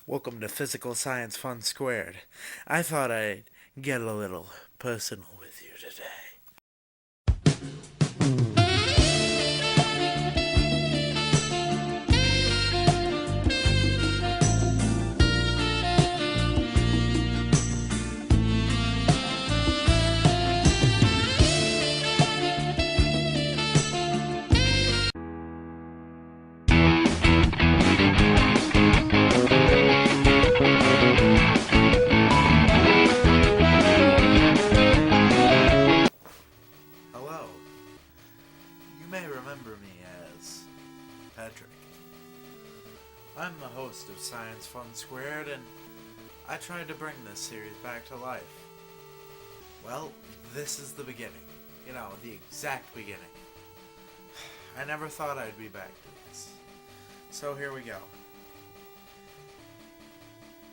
Welcome to Physical Science Fun Squared. I thought I'd get a little personal with you today. Hello. You may remember me as Patrick. I'm the host of Science Fun Squared, and I tried to bring this series back to life. Well, this is the beginning. You know, the exact beginning. I never thought I'd be back to this. So here we go.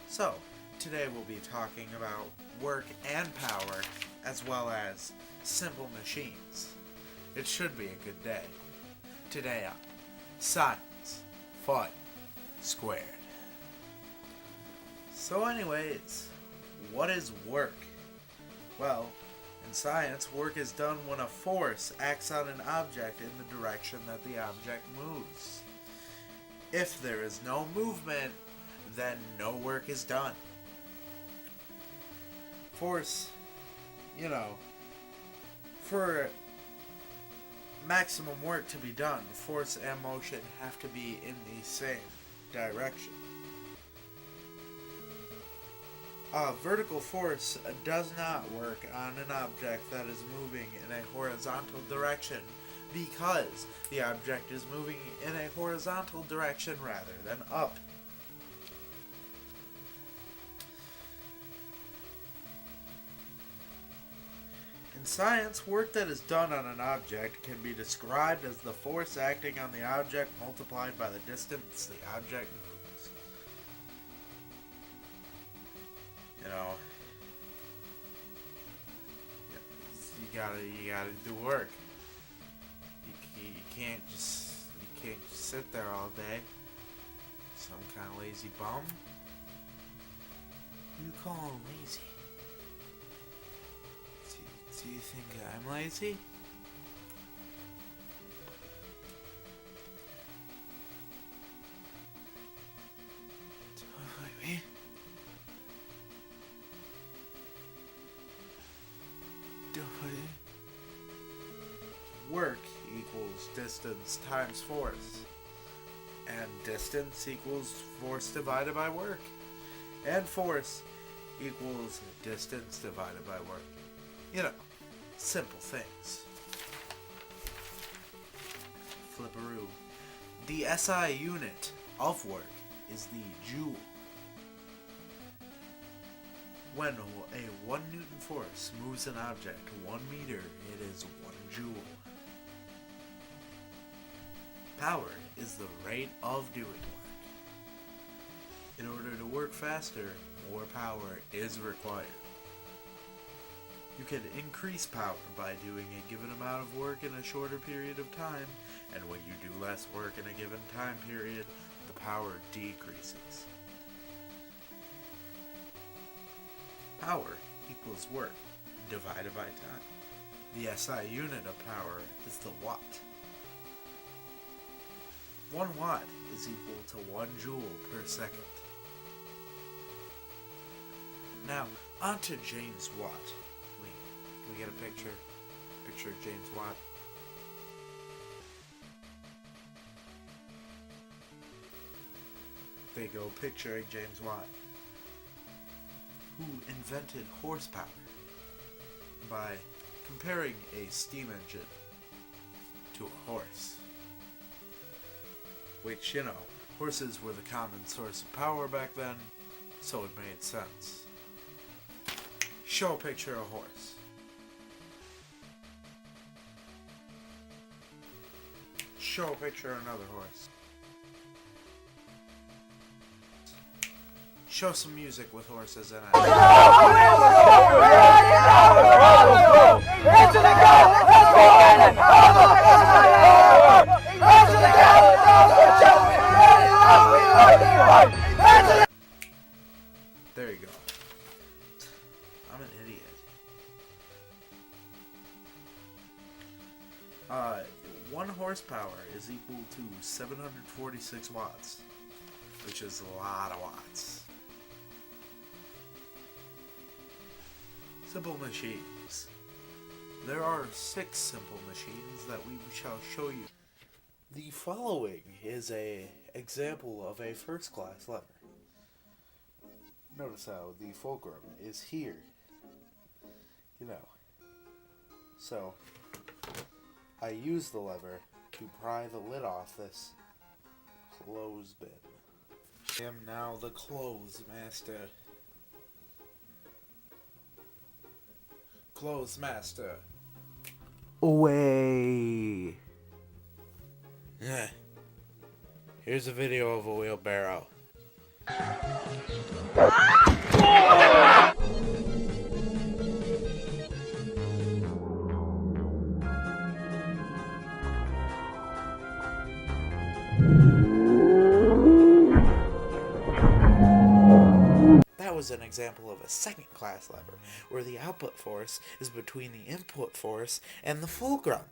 So, today we'll be talking about work and power, as well as simple machines. It should be a good day. Today on Science Fun Squared. So anyways, what is work? Well, in science, work is done when a force acts on an object in the direction that the object moves. If there is no movement, then no work is done. Force, for maximum work to be done, force and motion have to be in the same direction. Vertical force does not work on an object that is moving in a horizontal direction because the object is moving in a horizontal direction rather than up. In science, work that is done on an object can be described as the force acting on the object multiplied by the distance the object moves. You gotta do work. You can't just sit there all day. Some kind of lazy bum. You call him lazy? Do you think I'm lazy? Don't like me. Don't like me. Work equals distance times force. And distance equals force divided by work. And force equals distance divided by work. Simple things. Flipperoo. The SI unit of work is the joule. When a 1 Newton force moves an object 1 meter, it is 1 joule. Power is the rate of doing work. In order to work faster, more power is required. You can increase power by doing a given amount of work in a shorter period of time, and when you do less work in a given time period, the power decreases. Power equals work divided by time. The SI unit of power is the watt. 1 watt is equal to 1 joule per second. Now, on to James Watt. Can we get a picture of James Watt? There you go, picturing James Watt, who invented horsepower by comparing a steam engine to a horse. Which, horses were the common source of power back then, so it made sense. Show a picture of a horse. Show a picture of another horse. Show some music with horses in it. There you go. I'm an idiot. 1 horsepower is equal to 746 watts, which is a lot of watts. Simple machines. There are 6 simple machines that we shall show you. The following is an example of a first class lever. Notice how the fulcrum is here. So I use the lever to pry the lid off this clothes bin. I am now the clothes master. Clothes master. Away. Here's a video of a wheelbarrow. That was an example of a second class lever, where the output force is between the input force and the fulcrum.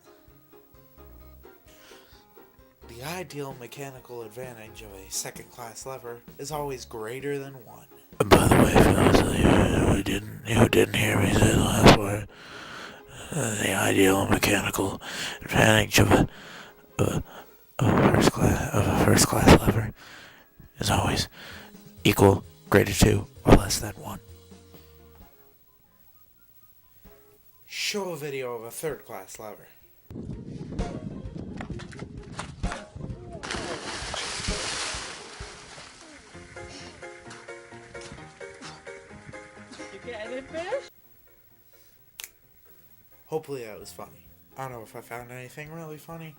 The ideal mechanical advantage of a second class lever is always greater than 1. By the way, fellas, who didn't hear me say the last word, the ideal mechanical advantage of a first class lever is always equal, greater to, or less than 1. Show a video of a third class lever. Hopefully that was funny. I don't know if I found anything really funny.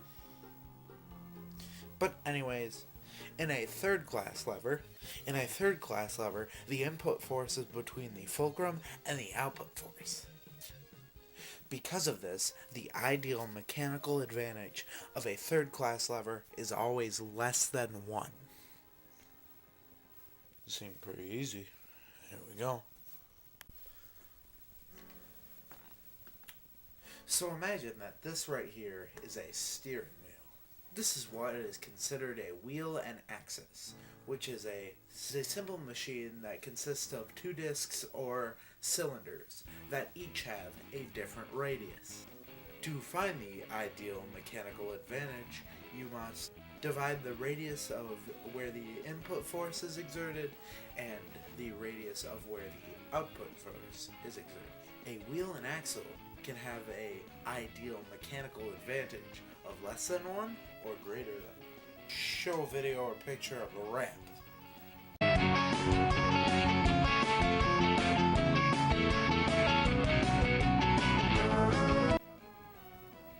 But anyways, in a third class lever, the input force is between the fulcrum and the output force. Because of this, the ideal mechanical advantage of a third class lever is always less than 1. Seemed pretty easy. Here we go. So imagine that this right here is a steering wheel. This is what is considered a wheel and axis, which is a simple machine that consists of 2 discs or cylinders that each have a different radius. To find the ideal mechanical advantage, you must divide the radius of where the input force is exerted and the radius of where the output force is exerted. A wheel and axle can have a ideal mechanical advantage of less than 1 or greater than. Show a video or picture of a ramp.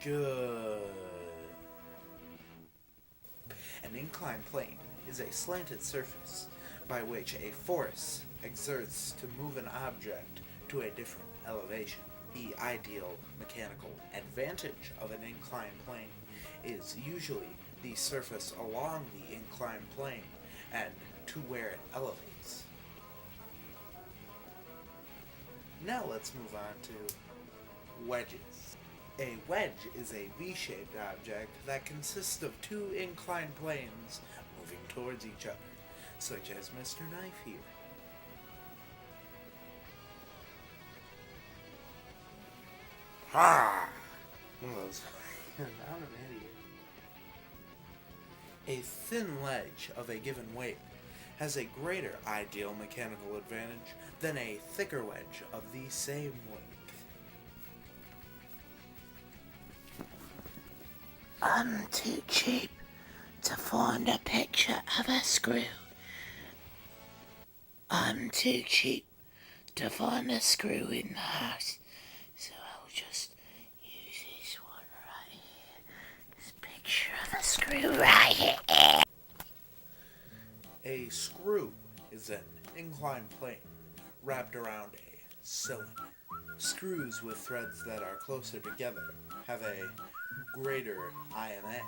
Good. An inclined plane is a slanted surface by which a force exerts to move an object to a different elevation. The ideal mechanical advantage of an inclined plane is usually the surface along the inclined plane and to where it elevates. Now let's move on to wedges. A wedge is a V-shaped object that consists of 2 inclined planes moving towards each other, such as Mr. Knife here. Ha! I'm an idiot. A thin ledge of a given weight has a greater ideal mechanical advantage than a thicker wedge of the same length. I'm too cheap to find a picture of a screw. I'm too cheap to find a screw in the house, so I'll just use this one right here. This picture of a screw right here. A screw is an inclined plane wrapped around a cylinder. Screws with threads that are closer together have a greater IMA.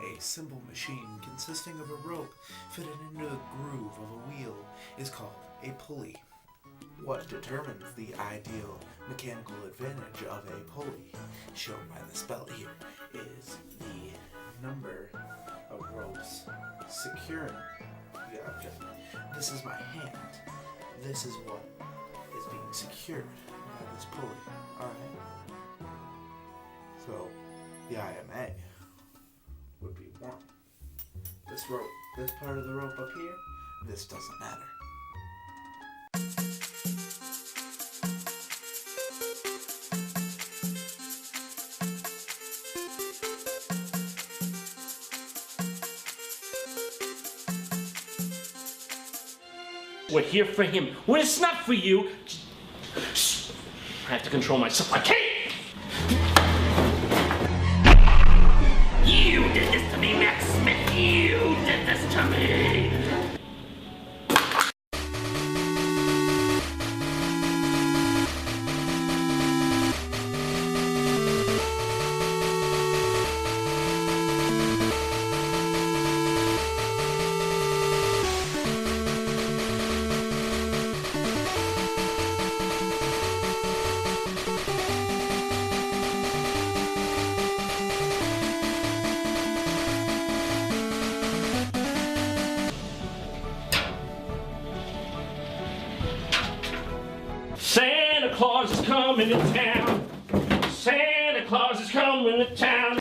A simple machine consisting of a rope fitted into the groove of a wheel is called a pulley. What determines the ideal mechanical advantage of a pulley, shown by the spell here, is the number of ropes securing the object. This is my hand. This is what is being secured by this pulley. Alright? So, the IMA would be 1. This rope, this part of the rope up here, this doesn't matter. We're here for him. When it's not for you, I have to control myself. I can't! You did this to me, Max Smith. You did this to me. Santa Claus is coming to town. Santa Claus is coming to town.